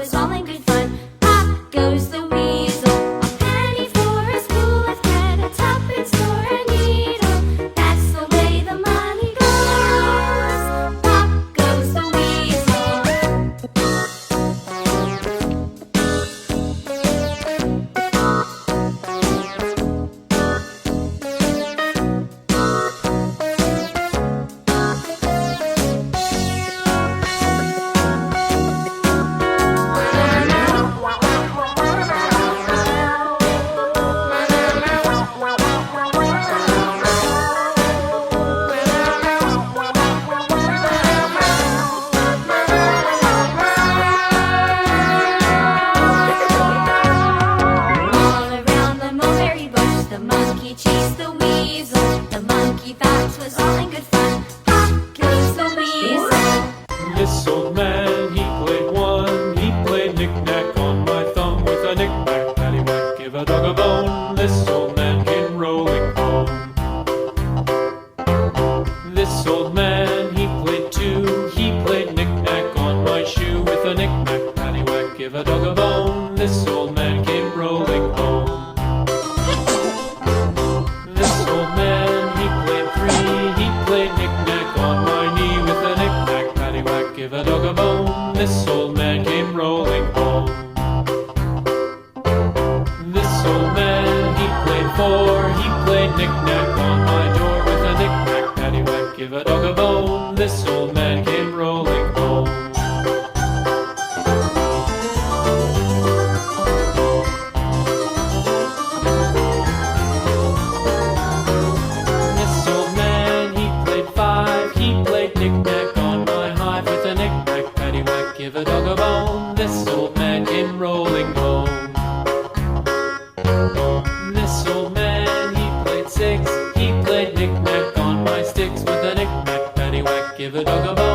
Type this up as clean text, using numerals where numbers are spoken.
was all in good fun. Pop goes the weasel, a penny for a spool of thread, a tuppence for a needle. That's the way the money goes. Pop goes the weasel. All around the mulberry bush, the monkey chased the weasel. The monkey thought 'twas all in good fun. Pop goes the weasel. This old man, he played one. He played knick-knack on my thumb with a knick-knack, paddywhack, give a dog a bone. This old man came rolling home. This old man, he played two. He played knick-knack on my shoe with a knick-knack, paddywhack, give a dog a bone. This old man came rolling home. This old man, he played three. He played knick-knack on my knee with a knick-knack, paddywhack, give a dog a bone. This old man came rolling home. This old man, he played four. He played knick-knack on my door with a knick-knack, paddywhack, give a dog a bone. This old man came rolling home. This old man, he played five. He played knick-knack on my hive with a knick-knack, paddywhack, give a dog a bone. This old man came rolling home. This old man, he played six. He played knick-knack on my sticks with a knick-knack, paddywhack, give a dog a bone.